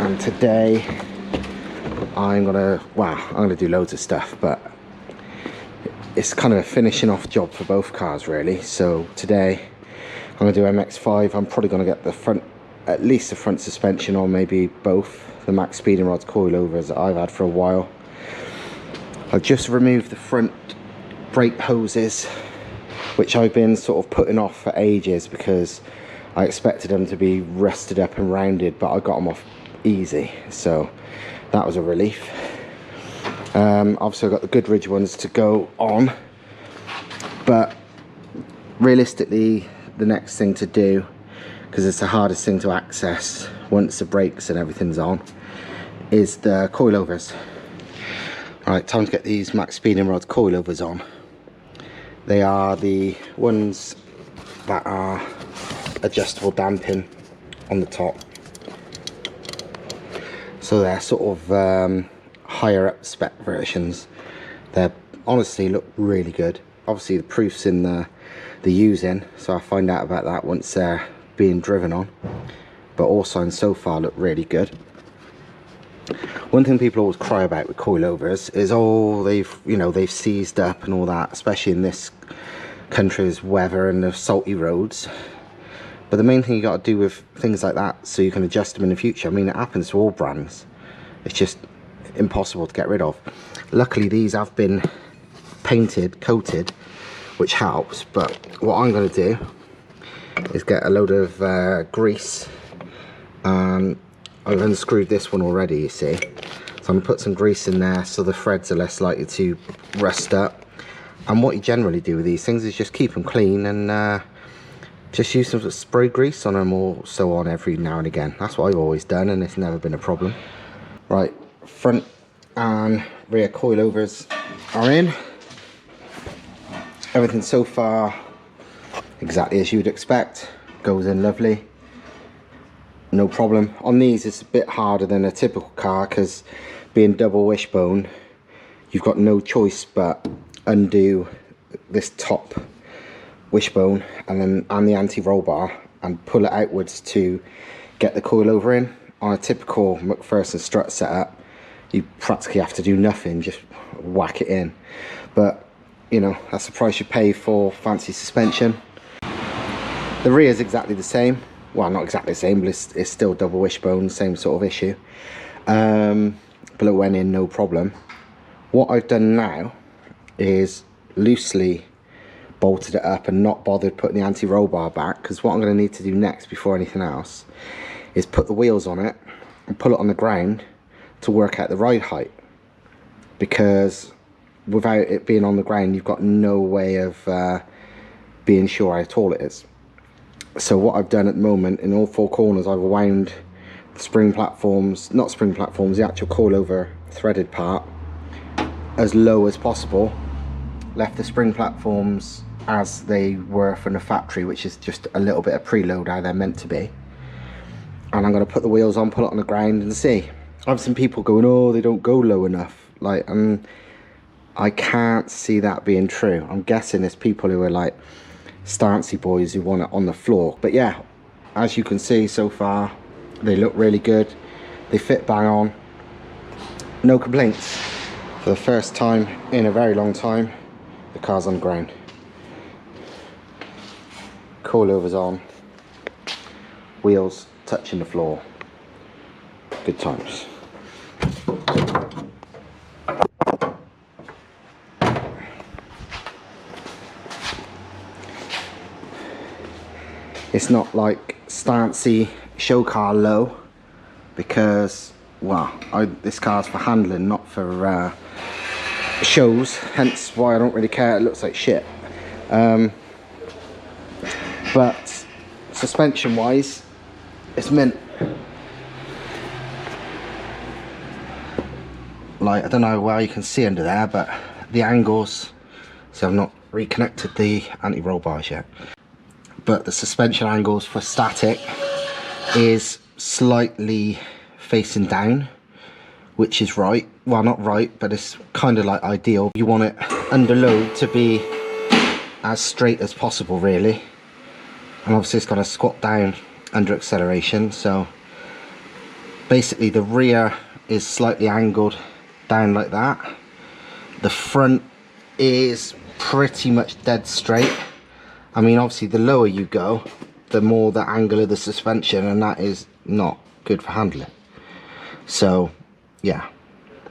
and today I'm gonna do loads of stuff, but it's kind of a finishing off job for both cars really. So today I'm gonna do MX5. I'm probably gonna get the front, at least the front suspension, or maybe both, the max speeding rods coilovers that I've had for a while. I've just removed the front brake hoses, which I've been sort of putting off for ages because I expected them to be rusted up and rounded, but I got them off easy, so that was a relief. Obviously I've got the Goodridge ones to go on, but realistically the next thing to do, because it's the hardest thing to access once the brakes and everything's on, is the coilovers. Alright, time to get these max speeding rods coilovers on. They are the ones that are adjustable damping on the top, so they're sort of higher up spec versions. They honestly look really good. Obviously the proof's in the using, so I'll find out about that once they're being driven on, but all signs so far look really good. One thing people always cry about with coilovers is, oh, they've seized up and all that, especially in this country's weather and the salty roads. But the main thing you got to do with things like that, so you can adjust them in the future, I mean, it happens to all brands, it's just impossible to get rid of. Luckily these have been painted, coated, which helps. But what I'm going to do is get a load of grease, and I've unscrewed this one already, you see, so I'm going to put some grease in there so the threads are less likely to rust up. And what you generally do with these things is just keep them clean and just use some spray grease on them or so on every now and again. That's what I've always done, and it's never been a problem. Right, front and rear coilovers are in. Everything so far exactly as you would expect, goes in lovely, no problem. On these it's a bit harder than a typical car because being double wishbone, you've got no choice but undo this top wishbone and the anti-roll bar and pull it outwards to get the coilover in. On a typical McPherson strut setup, you practically have to do nothing, just whack it in. But you know, that's the price you pay for fancy suspension. The rear is exactly the same. Well, not exactly the same, but it's still double wishbone, same sort of issue. But it went in no problem. What I've done now is loosely bolted it up and not bothered putting the anti-roll bar back, because what I'm going to need to do next before anything else is put the wheels on it and pull it on the ground to work out the ride height, because without it being on the ground you've got no way of being sure how tall it is. So what I've done at the moment, in all four corners, I've wound the spring platforms, not spring platforms, the actual coilover threaded part as low as possible, left the spring platforms as they were from the factory, which is just a little bit of preload how they're meant to be, and I'm going to put the wheels on, put it on the ground and see. I've seen people going, oh, they don't go low enough, like, and I can't see that being true. I'm guessing it's people who are like stancy boys who want it on the floor. But yeah, as you can see so far, they look really good, they fit bang on, no complaints. For the first time in a very long time, the car's on the ground, coilovers on, wheels touching the floor, good times. It's not like stancy show car low, because, well, this car's for handling, not for shows, hence why I don't really care. It looks like shit. But suspension wise, it's mint. Like, I don't know where you can see under there, but the angles, so I've not reconnected the anti-roll bars yet, but the suspension angles for static is slightly facing down, which is right. Well, not right, but it's kind of like ideal. You want it under load to be as straight as possible, really. And obviously it's going to squat down under acceleration, so Basically the rear is slightly angled down like that. The front is pretty much dead straight. I mean, obviously the lower you go, the more the angle of the suspension, and that is not good for handling. So yeah,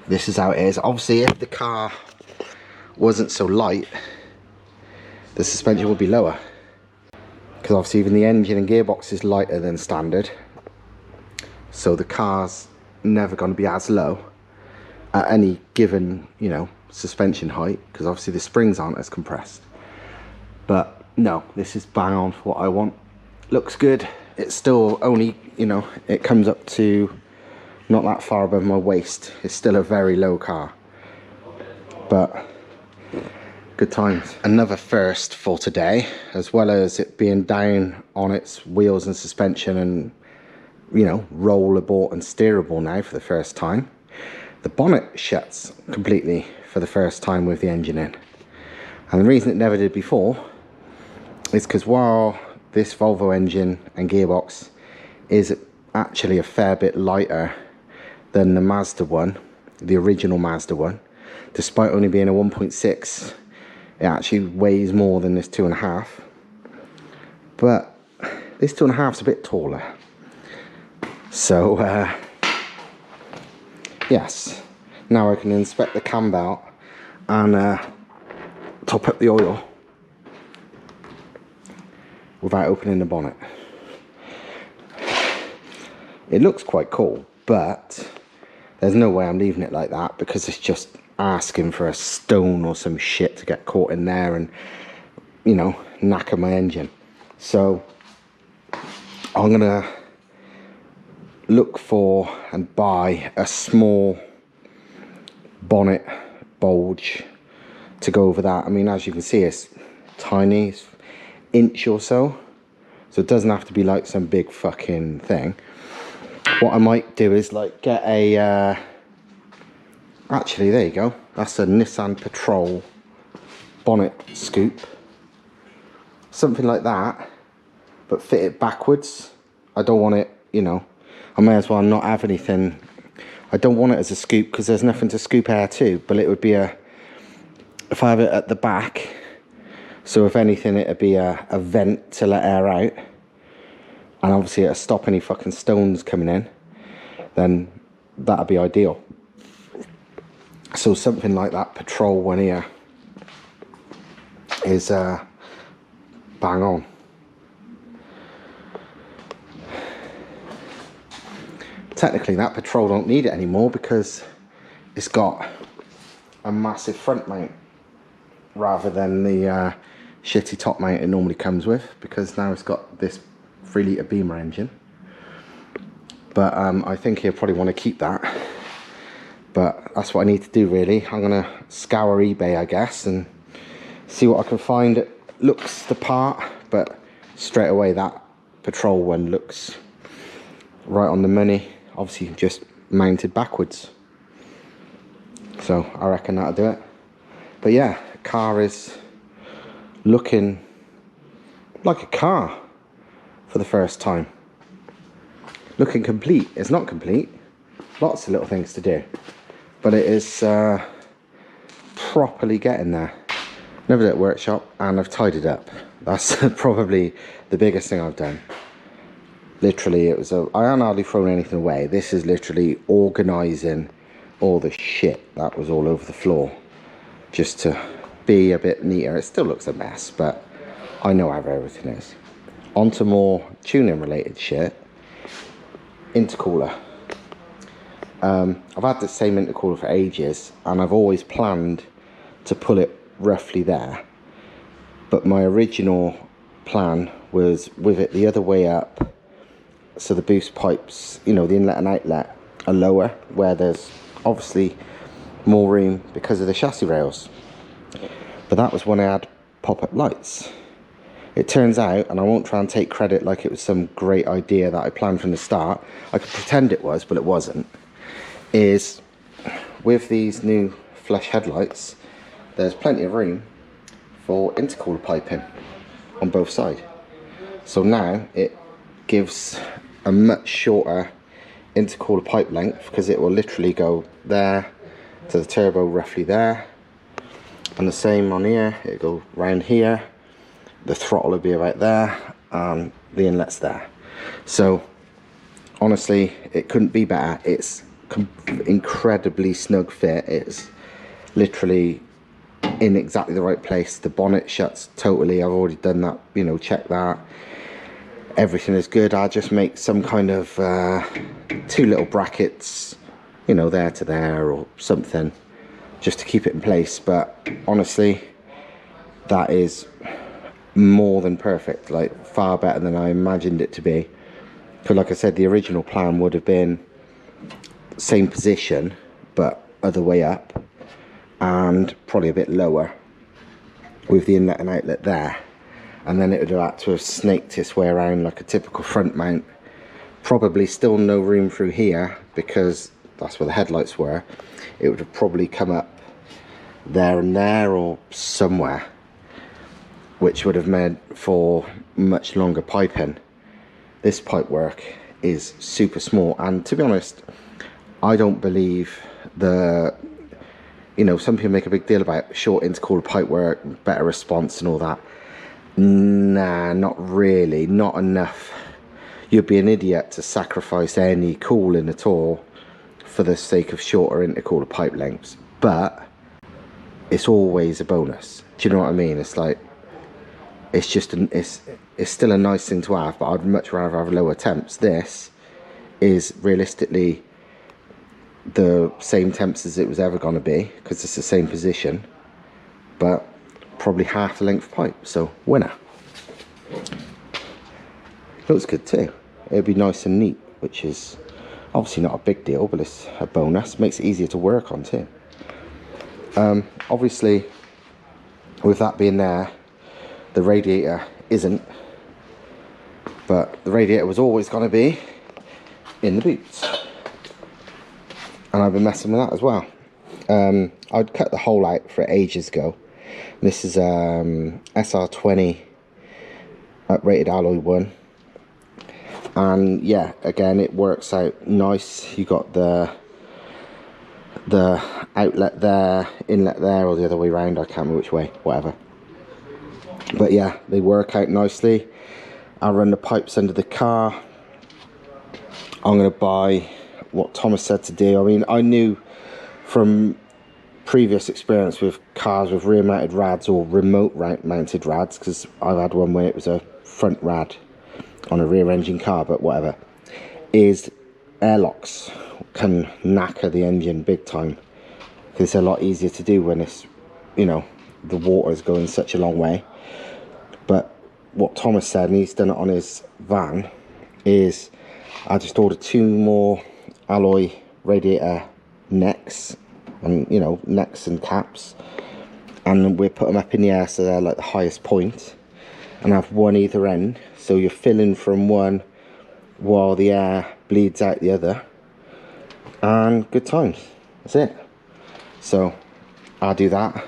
this is how it is. Obviously if the car wasn't so light, the suspension would be lower, because obviously even the engine and gearbox is lighter than standard, so the car's never going to be as low at any given, you know, suspension height, because obviously the springs aren't as compressed. But no, this is bang on for what I want. Looks good. It's still only, you know, it comes up to not that far above my waist. It's still a very low car, but good times. Another first for today, as well as it being down on its wheels and suspension and, you know, rollable and steerable now for the first time. The bonnet shuts completely for the first time with the engine in. And the reason it never did before is because while this Volvo engine and gearbox is actually a fair bit lighter than the Mazda one, the original Mazda one, despite only being a 1.6, it actually weighs more than this 2.5. But this 2.5 is a bit taller. So yes, now I can inspect the cam belt and top up the oil without opening the bonnet. It looks quite cool, but there's no way I'm leaving it like that, because it's just asking for a stone or some shit to get caught in there and, you know, knacker my engine. So I'm gonna look for and buy a small bonnet bulge to go over that. I mean, as you can see, it's tiny, it's inch or so, so it doesn't have to be like some big fucking thing. What I might do is like get a actually, there you go, that's a Nissan Patrol bonnet scoop, something like that, but fit it backwards. I don't want it, you know, I may as well not have anything. I don't want it as a scoop because there's nothing to scoop air to, but it would be a, if I have it at the back, so if anything it'd be a vent to let air out, and obviously it'll stop any fucking stones coming in, then that'd be ideal. So something like that Patrol one here is bang on. Technically that Patrol don't need it anymore because it's got a massive front mount rather than the shitty top mount it normally comes with, because now it's got this 3 litre Beamer engine. But I think he'll probably want to keep that, but that's what I need to do really. I'm gonna scour eBay, I guess, and see what I can find that looks the part, but straight away that Patrol one looks right on the money, obviously just mounted backwards, so I reckon that'll do it. But yeah, the car is looking like a car for the first time. Looking complete. It's not complete, lots of little things to do, but it is properly getting there. Never did at workshop, and I've tidied up. That's probably the biggest thing I've done. Literally, it was I hadn't hardly thrown anything away. This is literally organising all the shit that was all over the floor, just to be a bit neater. It still looks a mess, but I know how everything is. On to more tuning related shit. Intercooler. I've had the same intercooler for ages, and I've always planned to pull it roughly there, but my original plan was with it the other way up, so the boost pipes, you know, the inlet and outlet are lower, where there's obviously more room because of the chassis rails. But that was when I had pop-up lights. It turns out, and I won't try and take credit like it was some great idea that I planned from the start, I could pretend it was, but it wasn't, is with these new flush headlights, there's plenty of room for intercooler piping on both sides. So now it gives a much shorter intercooler pipe length, because it will literally go there to the turbo, roughly there, and the same on here. It'll go round here, the throttle will be about there, and the inlet's there. So honestly, it couldn't be better. It's incredibly snug fit. It's literally in exactly the right place. The bonnet shuts totally. I've already done that, you know, check that. Everything is good. I just make some kind of 2 little brackets, you know, there to there or something, just to keep it in place. But honestly, that is more than perfect, like far better than I imagined it to be. Because like I said, the original plan would have been same position but other way up, and probably a bit lower with the inlet and outlet there, and then it would have had to have snaked its way around like a typical front mount. Probably still no room through here because that's where the headlights were. It would have probably come up there and there or somewhere, which would have meant for much longer piping. This pipe work is super small, and to be honest, I don't believe the, you know, some people make a big deal about short intercooler pipe work, better response and all that. Nah, not really, not enough. You'd be an idiot to sacrifice any cooling at all for the sake of shorter intercooler pipe lengths, but it's always a bonus. Do you know what I mean? It's like, it's just it's still a nice thing to have, but I'd much rather have lower temps. This is realistically the same temps as it was ever going to be, because it's the same position, but probably half the length pipe, so winner. Looks good too. It'd be nice and neat, which is obviously not a big deal, but it's a bonus. Makes it easier to work on too. Obviously, with that being there, the radiator isn't, but the radiator was always going to be in the boots, and I've been messing with that as well. I'd cut the hole out for ages ago. This is SR20 rated alloy 1, and yeah, again, it works out nice. You got the outlet there, inlet there, or the other way around, I can't remember which way, whatever. But yeah, they work out nicely. I'll run the pipes under the car. I'm going to buy what Thomas said to do. I mean, I knew from previous experience with cars with rear mounted rads or remote mounted rads, because I've had one where it was a front rad on a rear engine car, but whatever, is airlocks can knacker the engine big time, because it's a lot easier to do when it's, you know, the water is going such a long way. But what Thomas said, and he's done it on his van, is I just ordered 2 more alloy radiator necks, and, you know, necks and caps, and we put them up in the air so they're like the highest point, and have one either end, so you're filling from one while the air bleeds out the other, and good times. That's it. So I'll do that.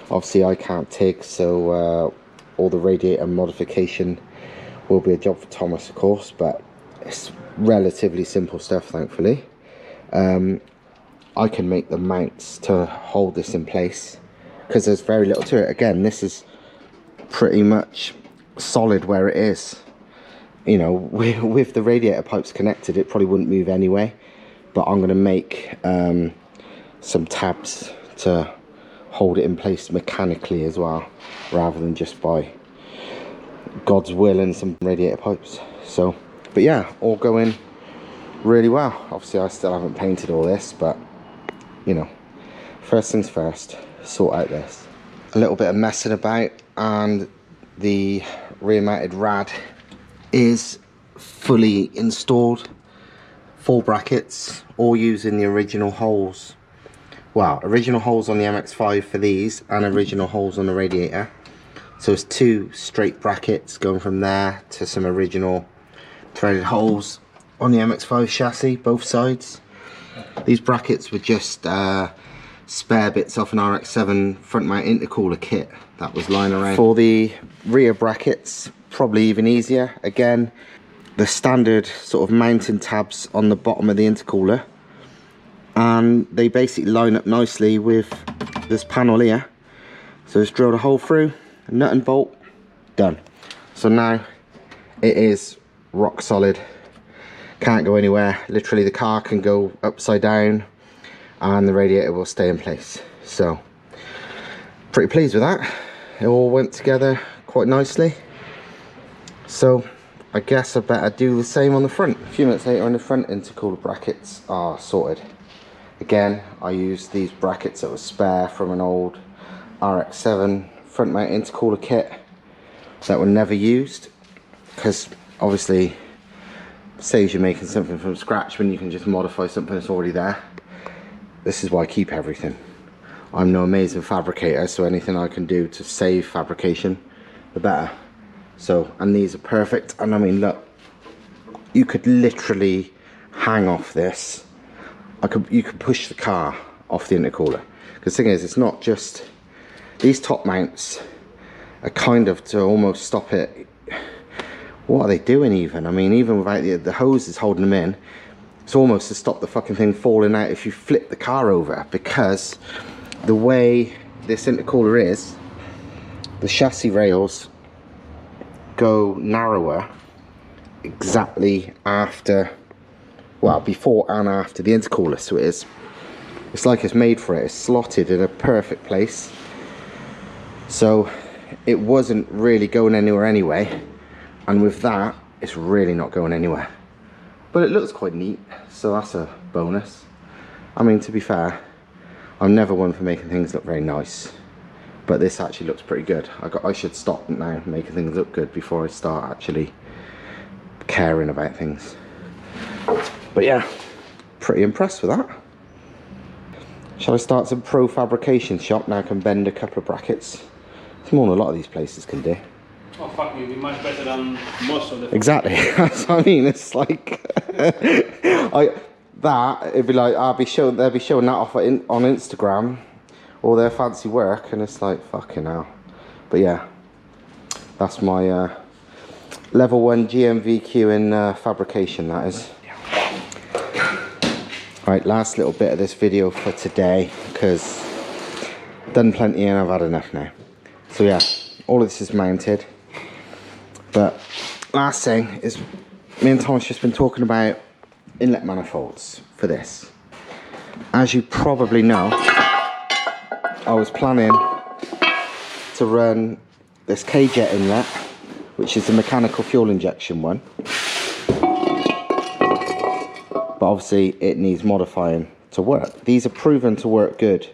Obviously I can't TIG, so all the radiator modification will be a job for Thomas, of course, but it's relatively simple stuff, thankfully. I can make the mounts to hold this in place, because there's very little to it. Again, this is pretty much solid where it is. You know, with the radiator pipes connected, it probably wouldn't move anyway, but I'm going to make some tabs to hold it in place mechanically as well, rather than just by God's will and some radiator pipes. So, but yeah, all going really well. Obviously I still haven't painted all this, but you know, first things first, sort out this. A little bit of messing about, and the rear mounted rad is fully installed. 4 brackets, all using the original holes. Well, original holes on the MX5 for these, and original holes on the radiator. So it's 2 straight brackets going from there to some original threaded holes on the MX5 chassis, both sides. These brackets were just spare bits off an RX-7 front mount intercooler kit that was lying around. For the rear brackets, probably even easier. Again, the standard sort of mounting tabs on the bottom of the intercooler, and they basically line up nicely with this panel here. So just drill a hole through, nut and bolt, done. So now it is rock solid, can't go anywhere. Literally the car can go upside down and the radiator will stay in place. So pretty pleased with that. It all went together quite nicely. So I guess I better do the same on the front. A few minutes later, on the front intercooler brackets are sorted. Again, I used these brackets that were spare from an old RX-7 front mount intercooler kit that were never used, because obviously saves you making something from scratch when you can just modify something that's already there. This is why I keep everything. I'm no amazing fabricator, so anything I can do to save fabrication, the better. So, and these are perfect. And I mean, look, you could literally hang off this. You could push the car off the intercooler. Because the thing is, it's not just, these top mounts are kind of to almost stop it. What are they doing even? I mean, even without the hoses holding them in, it's almost to stop the fucking thing falling out if you flip the car over, because the way this intercooler is, the chassis rails go narrower exactly after, well, before and after the intercooler. So it's like it's made for it. It's slotted in a perfect place. So it wasn't really going anywhere anyway. And with that, it's really not going anywhere. But it looks quite neat, so that's a bonus. I mean, to be fair, I'm never one for making things look very nice, but this actually looks pretty good. I should stop now making things look good before I start actually caring about things. But yeah, pretty impressed with that. Shall I start some pro fabrication shop now? I can bend a couple of brackets. It's more than a lot of these places can do. Oh fuck, you'll be much better than most of the... Exactly, that's what I mean. It's like it'd be like they'll be showing that off on Instagram, all their fancy work, and it's like fucking hell. But yeah, that's my level 1 GMVQ in fabrication, that is. Right, last little bit of this video for today, because I've done plenty and I've had enough now. So yeah, all of this is mounted. But last thing is, me and Tom's just been talking about inlet manifolds for this. As you probably know, I was planning to run this K-Jet inlet, which is the mechanical fuel injection one. But obviously it needs modifying to work. These are proven to work good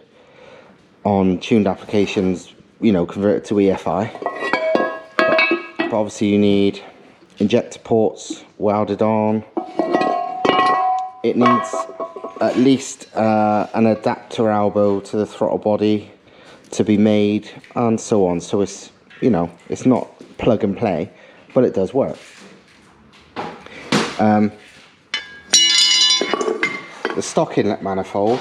on tuned applications, you know, converted to EFI. But obviously you need injector ports welded on. It needs at least an adapter elbow to the throttle body to be made, and so on. So it's, you know, it's not plug and play, but it does work. The stock inlet manifold,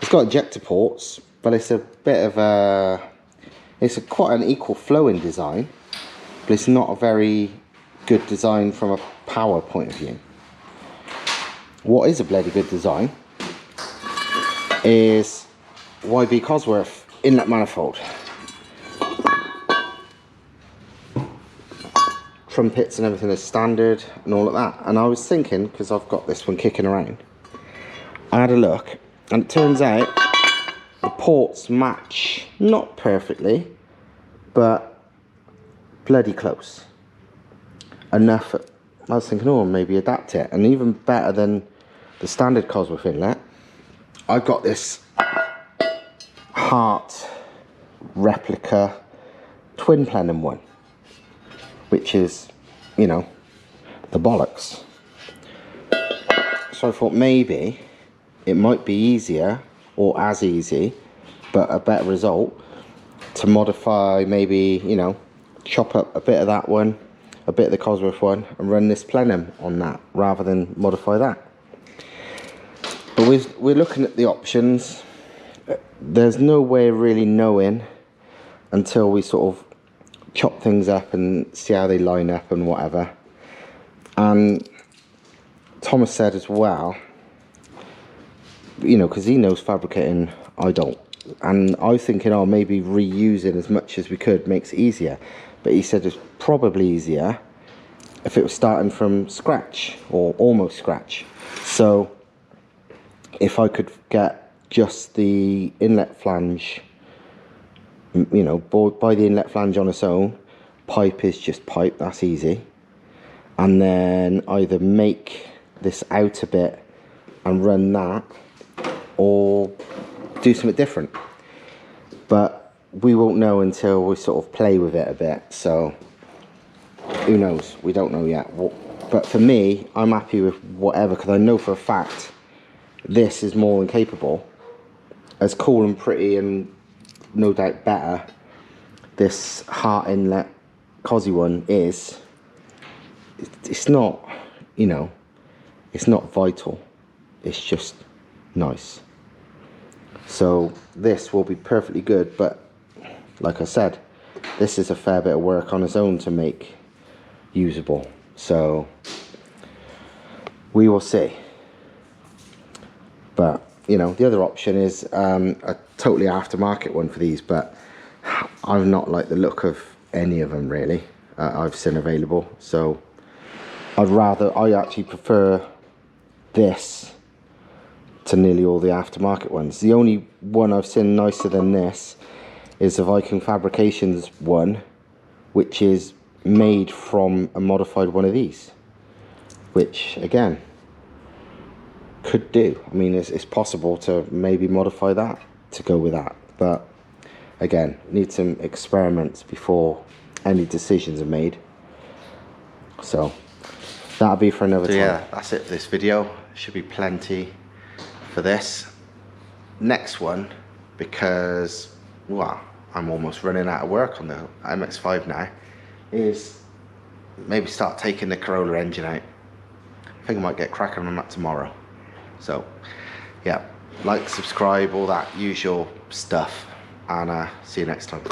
it's got ejector ports, but it's a bit of a, quite an equal flowing design, but it's not a very good design from a power point of view. What is a bloody good design is YB Cosworth inlet manifold. Trumpets and everything is standard and all of that. And I was thinking, because I've got this one kicking around, I had a look, and it turns out the ports match, not perfectly, but bloody close enough. I was thinking, oh, maybe adapt it, and even better than the standard Cosworth inlet, I've got this Hart replica twin plenum one, which is, you know, the bollocks. So I thought maybe it might be easier, or as easy, but a better result, to modify, maybe, you know, chop up a bit of that one, a bit of the Cosworth one, and run this plenum on that, rather than modify that. But we're looking at the options. There's no way of really knowing until we sort of chop things up and see how they line up and whatever. And Thomas said as well, you know, because he knows fabricating, I don't, and I was thinking, oh, maybe reusing as much as we could makes it easier, but he said it's probably easier if it was starting from scratch or almost scratch. So if I could get just the inlet flange, you know, buy the inlet flange on its own, pipe is just pipe, that's easy, and then either make this outer bit and run that, or do something different. But we won't know until we sort of play with it a bit, so who knows, we don't know yet. But for me, I'm happy with whatever, because I know for a fact this is more than capable. As cool and pretty and no doubt better this heart inlet Cosy one is, it's not, you know, it's not vital, it's just nice. So this will be perfectly good, but like I said, this is a fair bit of work on its own to make usable, so we will see. But you know, the other option is a totally aftermarket one for these, but I've not liked the look of any of them really I've seen available, so I actually prefer this to nearly all the aftermarket ones. The only one I've seen nicer than this is the Viking Fabrications one, which is made from a modified one of these, which again could do. I mean, it's possible to maybe modify that to go with that, but again, need some experiments before any decisions are made. So that'll be for another time. Yeah, that's it for this video. Should be plenty for this. Next one, because well, I'm almost running out of work on the MX5 now, is maybe start taking the Corolla engine out. I think I might get cracking on that tomorrow. So yeah, like, subscribe, all that usual stuff, and see you next time.